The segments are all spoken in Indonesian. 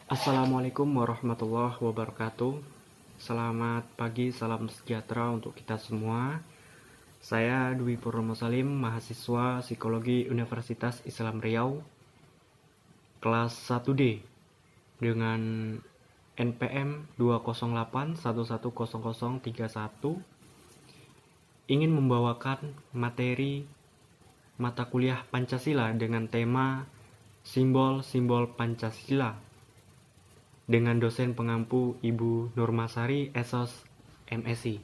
Assalamualaikum warahmatullahi wabarakatuh. Selamat pagi, salam sejahtera untuk kita semua. Saya Dwi Purnomo Salim, mahasiswa Psikologi Universitas Islam Riau, kelas 1D dengan NPM 208110031, ingin membawakan materi mata kuliah Pancasila dengan tema Simbol-simbol Pancasila dengan dosen pengampu Ibu Nurmasari, Esos, MSI.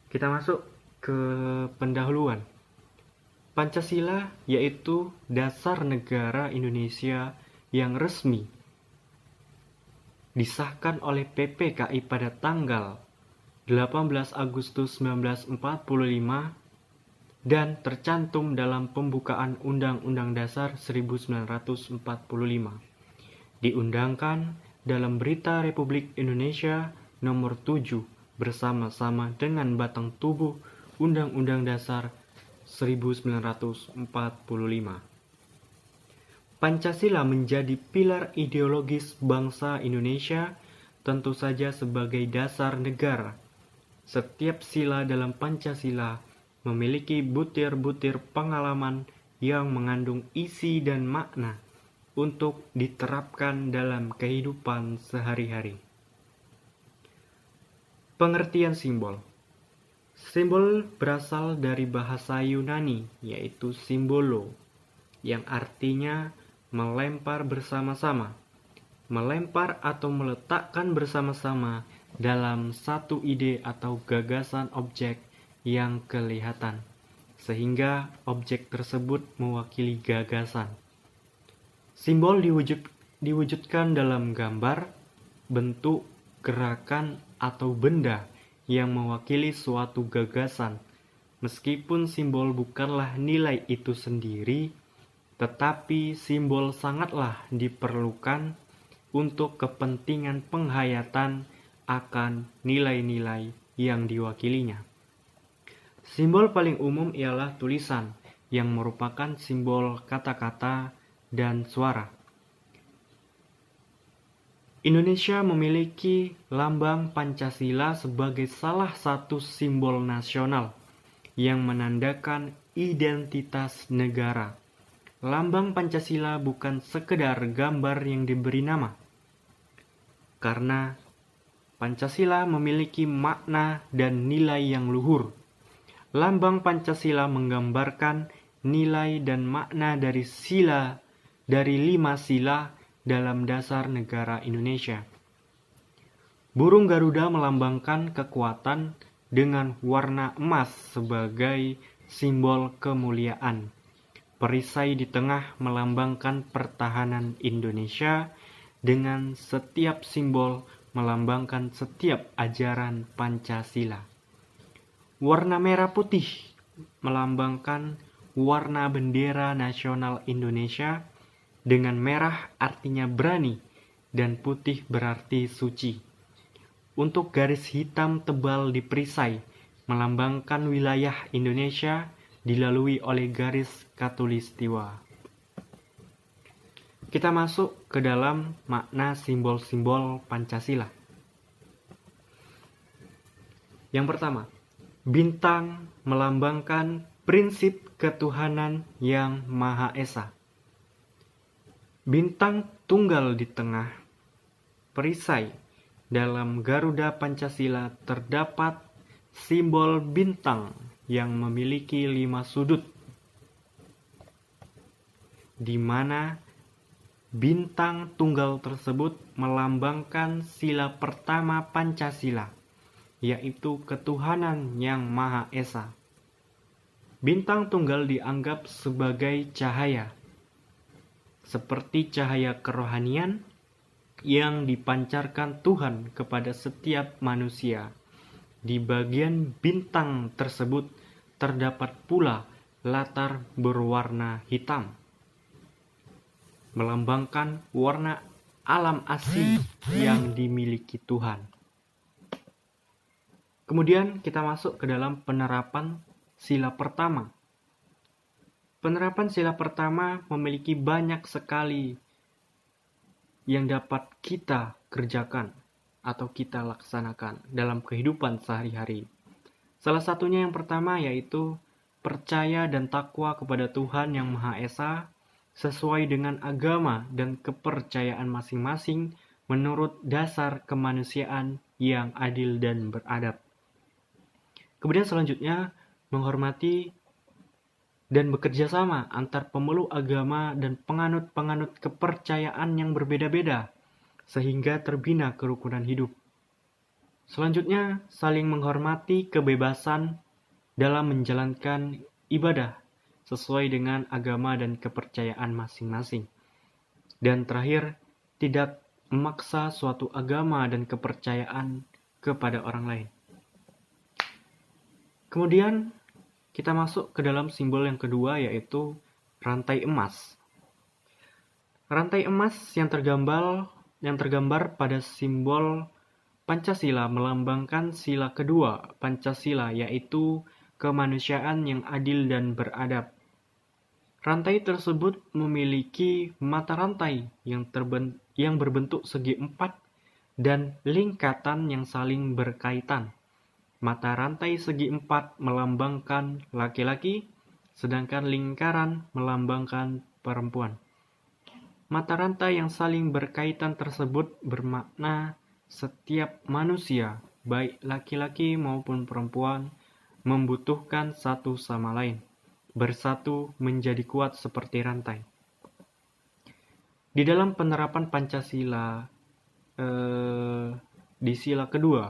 Kita masuk ke pendahuluan. Pancasila yaitu dasar negara Indonesia yang resmi disahkan oleh PPKI pada tanggal 18 Agustus 1945 dan tercantum dalam pembukaan Undang-Undang Dasar 1945. Diundangkan dalam Berita Republik Indonesia Nomor 7 bersama-sama dengan batang tubuh Undang-Undang Dasar 1945. Pancasila menjadi pilar ideologis bangsa Indonesia, tentu saja sebagai dasar negara. Setiap sila dalam Pancasila memiliki butir-butir pengalaman yang mengandung isi dan makna untuk diterapkan dalam kehidupan sehari-hari. Pengertian simbol. Simbol berasal dari bahasa Yunani, yaitu simbolo, yang artinya melempar bersama-sama, melempar atau meletakkan bersama-sama dalam satu ide atau gagasan objek yang kelihatan, sehingga objek tersebut mewakili gagasan. Simbol diwujudkan dalam gambar, bentuk, gerakan, atau benda yang mewakili suatu gagasan. Meskipun simbol bukanlah nilai itu sendiri, tetapi simbol sangatlah diperlukan untuk kepentingan penghayatan akan nilai-nilai yang diwakilinya. Simbol paling umum ialah tulisan, yang merupakan simbol kata-kata dan suara. Indonesia memiliki lambang Pancasila sebagai salah satu simbol nasional yang menandakan identitas negara. Lambang Pancasila bukan sekedar gambar yang diberi nama, karena Pancasila memiliki makna dan nilai yang luhur. Lambang Pancasila menggambarkan nilai dan makna dari 5 sila dalam dasar negara Indonesia. Burung Garuda melambangkan kekuatan dengan warna emas sebagai simbol kemuliaan. Perisai di tengah melambangkan pertahanan Indonesia, dengan setiap simbol melambangkan setiap ajaran Pancasila. Warna merah putih melambangkan warna bendera nasional Indonesia, dengan merah artinya berani dan putih berarti suci. Untuk garis hitam tebal di perisai melambangkan wilayah Indonesia dilalui oleh garis khatulistiwa. Kita masuk ke dalam makna simbol-simbol Pancasila. Yang pertama, bintang melambangkan prinsip ketuhanan yang Maha Esa. Bintang tunggal di tengah perisai dalam Garuda Pancasila terdapat simbol bintang yang memiliki 5 sudut, di mana bintang tunggal tersebut melambangkan sila pertama Pancasila, yaitu ketuhanan yang Maha Esa. Bintang tunggal dianggap sebagai cahaya, seperti cahaya kerohanian yang dipancarkan Tuhan kepada setiap manusia. Di bagian bintang tersebut terdapat pula latar berwarna hitam, melambangkan warna alam asli yang dimiliki Tuhan. Kemudian kita masuk ke dalam penerapan sila pertama. Penerapan sila pertama memiliki banyak sekali yang dapat kita kerjakan atau kita laksanakan dalam kehidupan sehari-hari. Salah satunya yang pertama yaitu percaya dan takwa kepada Tuhan Yang Maha Esa sesuai dengan agama dan kepercayaan masing-masing menurut dasar kemanusiaan yang adil dan beradab. Kemudian selanjutnya, menghormati dan bekerja sama antar pemeluk agama dan penganut-penganut kepercayaan yang berbeda-beda, sehingga terbina kerukunan hidup. Selanjutnya, saling menghormati kebebasan dalam menjalankan ibadah sesuai dengan agama dan kepercayaan masing-masing. Dan terakhir, tidak memaksa suatu agama dan kepercayaan kepada orang lain. Kemudian, kita masuk ke dalam simbol yang kedua, yaitu rantai emas. Rantai emas yang tergambar pada simbol Pancasila melambangkan sila kedua Pancasila, yaitu kemanusiaan yang adil dan beradab. Rantai tersebut memiliki mata rantai yang berbentuk segi empat dan lingkatan yang saling berkaitan. Mata rantai segi empat melambangkan laki-laki, sedangkan lingkaran melambangkan perempuan. Mata rantai yang saling berkaitan tersebut bermakna setiap manusia, baik laki-laki maupun perempuan, membutuhkan satu sama lain, bersatu menjadi kuat seperti rantai. Di dalam penerapan Pancasila di sila kedua,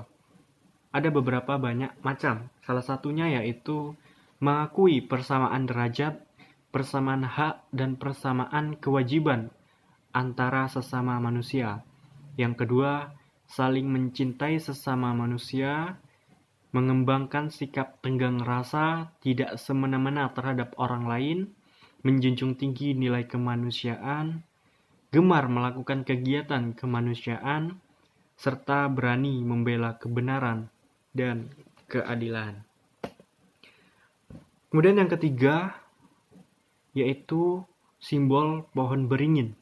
ada beberapa banyak macam. Salah satunya yaitu mengakui persamaan derajat, persamaan hak, dan persamaan kewajiban antara sesama manusia. Yang kedua, saling mencintai sesama manusia, mengembangkan sikap tenggang rasa, tidak semena-mena terhadap orang lain, menjunjung tinggi nilai kemanusiaan, gemar melakukan kegiatan kemanusiaan, serta berani membela kebenaran dan keadilan. Kemudian yang ketiga, yaitu simbol pohon beringin.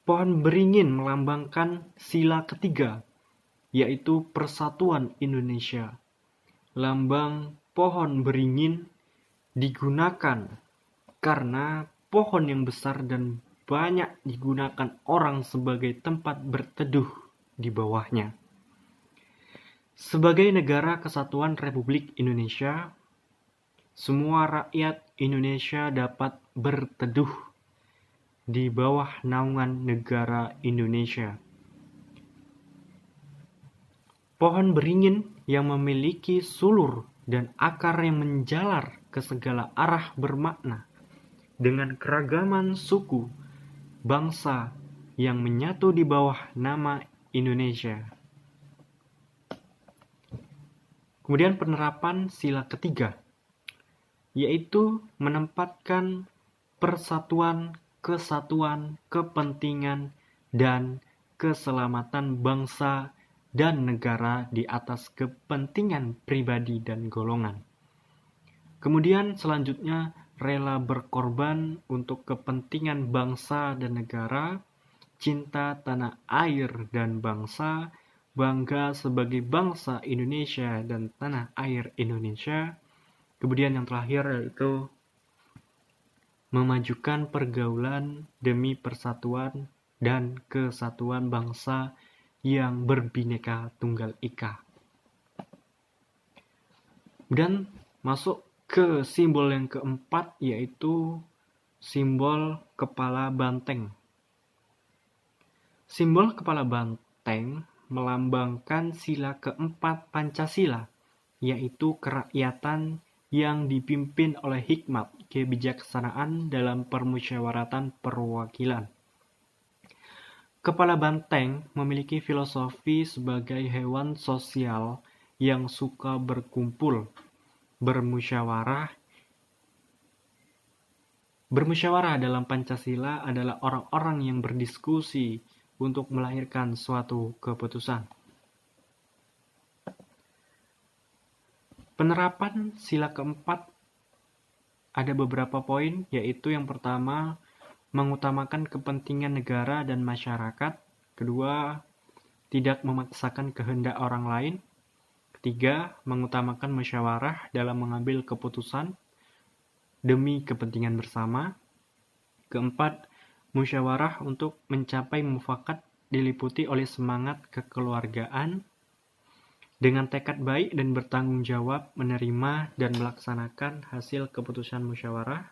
Pohon beringin melambangkan sila ketiga, yaitu Persatuan Indonesia. Lambang pohon beringin digunakan karena pohon yang besar dan banyak digunakan orang sebagai tempat berteduh di bawahnya. Sebagai negara kesatuan Republik Indonesia, semua rakyat Indonesia dapat berteduh di bawah naungan negara Indonesia. Pohon beringin yang memiliki sulur dan akar yang menjalar ke segala arah bermakna dengan keragaman suku, bangsa yang menyatu di bawah nama Indonesia. Kemudian penerapan sila ketiga, yaitu menempatkan persatuan, kesatuan, kepentingan, dan keselamatan bangsa dan negara di atas kepentingan pribadi dan golongan. Kemudian selanjutnya rela berkorban untuk kepentingan bangsa dan negara, cinta tanah air dan bangsa, bangga sebagai bangsa Indonesia dan tanah air Indonesia. Kemudian yang terakhir yaitu memajukan pergaulan demi persatuan dan kesatuan bangsa yang berbineka tunggal ika. Dan masuk ke simbol yang keempat, yaitu simbol kepala banteng. Simbol kepala banteng melambangkan sila keempat Pancasila, yaitu kerakyatan yang dipimpin oleh hikmat kebijaksanaan dalam permusyawaratan perwakilan. Kepala banteng memiliki filosofi sebagai hewan sosial yang suka berkumpul, bermusyawarah. Bermusyawarah dalam Pancasila adalah orang-orang yang berdiskusi untuk melahirkan suatu keputusan. Penerapan sila keempat ada beberapa poin, yaitu yang pertama, mengutamakan kepentingan negara dan masyarakat. Kedua, tidak memaksakan kehendak orang lain. Ketiga, mengutamakan musyawarah dalam mengambil keputusan demi kepentingan bersama. Keempat, musyawarah untuk mencapai mufakat diliputi oleh semangat kekeluargaan dengan tekad baik dan bertanggung jawab menerima dan melaksanakan hasil keputusan musyawarah.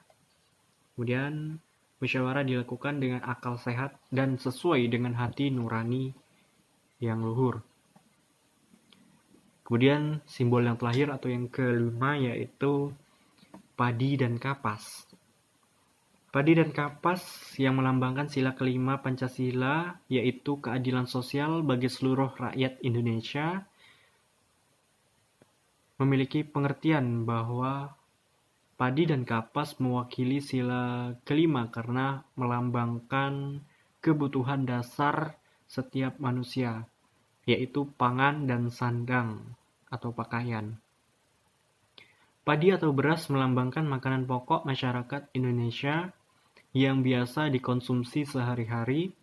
Kemudian, musyawarah dilakukan dengan akal sehat dan sesuai dengan hati nurani yang luhur. Kemudian, simbol yang terakhir atau yang kelima yaitu padi dan kapas. Padi dan kapas yang melambangkan sila kelima Pancasila yaitu keadilan sosial bagi seluruh rakyat Indonesia memiliki pengertian bahwa padi dan kapas mewakili sila kelima karena melambangkan kebutuhan dasar setiap manusia, yaitu pangan dan sandang atau pakaian. Padi atau beras melambangkan makanan pokok masyarakat Indonesia yang biasa dikonsumsi sehari-hari.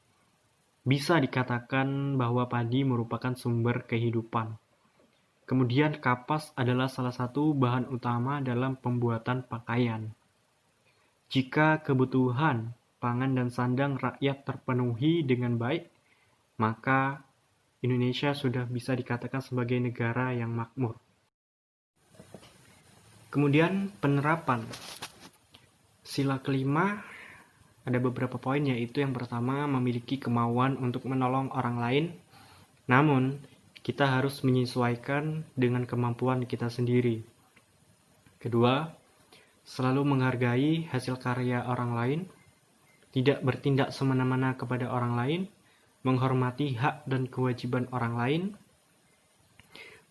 Bisa dikatakan bahwa padi merupakan sumber kehidupan. Kemudian kapas adalah salah satu bahan utama dalam pembuatan pakaian. Jika kebutuhan pangan dan sandang rakyat terpenuhi dengan baik, maka Indonesia sudah bisa dikatakan sebagai negara yang makmur. Kemudian penerapan sila kelima ada beberapa poin, yaitu yang pertama memiliki kemauan untuk menolong orang lain, namun kita harus menyesuaikan dengan kemampuan kita sendiri. Kedua, selalu menghargai hasil karya orang lain, tidak bertindak semena-mena kepada orang lain, menghormati hak dan kewajiban orang lain,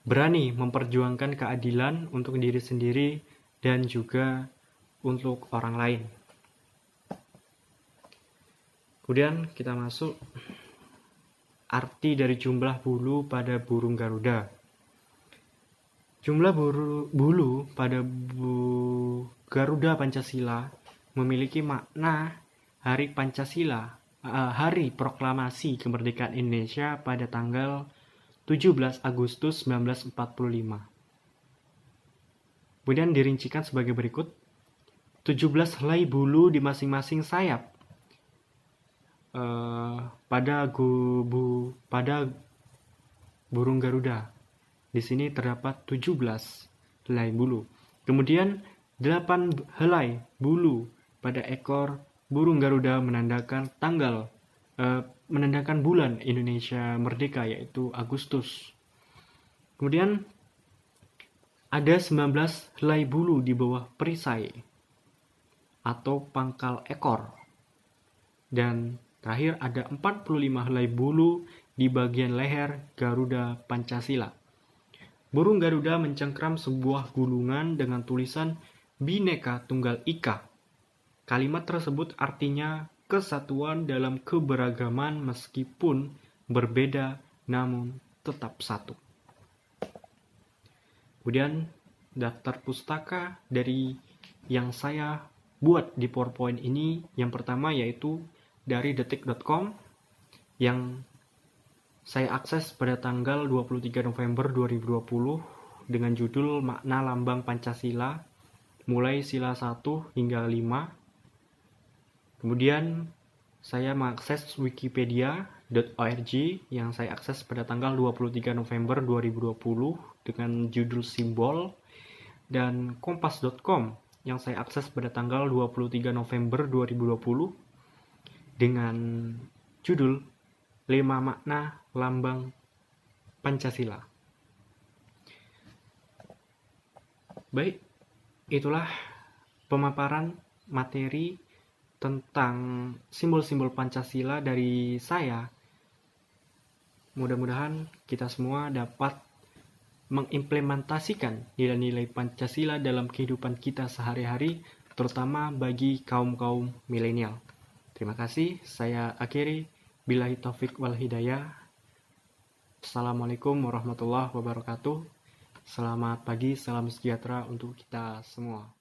berani memperjuangkan keadilan untuk diri sendiri dan juga untuk orang lain. Kemudian kita masuk arti dari jumlah bulu pada burung Garuda. Jumlah bulu pada Garuda Pancasila memiliki makna Hari Pancasila, Hari Proklamasi Kemerdekaan Indonesia pada tanggal 17 Agustus 1945. Kemudian dirincikan sebagai berikut. 17 helai bulu di masing-masing sayap pada burung Garuda. Di sini terdapat 17 helai bulu. Kemudian 8 helai bulu pada ekor burung Garuda menandakan bulan Indonesia merdeka, yaitu Agustus. Kemudian ada 19 helai bulu di bawah perisai atau pangkal ekor. Dan terakhir ada 45 helai bulu di bagian leher Garuda Pancasila. Burung Garuda mencengkram sebuah gulungan dengan tulisan Bhinneka Tunggal Ika. Kalimat tersebut artinya kesatuan dalam keberagaman meskipun berbeda namun tetap satu. Kemudian daftar pustaka dari yang saya buat di PowerPoint ini, yang pertama yaitu dari detik.com yang saya akses pada tanggal 23 November 2020 dengan judul Makna Lambang Pancasila mulai sila 1 hingga 5. Kemudian saya mengakses wikipedia.org yang saya akses pada tanggal 23 November 2020 dengan judul simbol, dan kompas.com yang saya akses pada tanggal 23 November 2020 dengan judul 5 makna lambang Pancasila. Baik, itulah pemaparan materi tentang simbol-simbol Pancasila dari saya. Mudah-mudahan kita semua dapat mengimplementasikan nilai-nilai Pancasila dalam kehidupan kita sehari-hari, terutama bagi kaum-kaum milenial. Terima kasih, saya akhiri. Billahi taufik wal hidayah. Assalamualaikum warahmatullahi wabarakatuh. Selamat pagi, salam sejahtera untuk kita semua.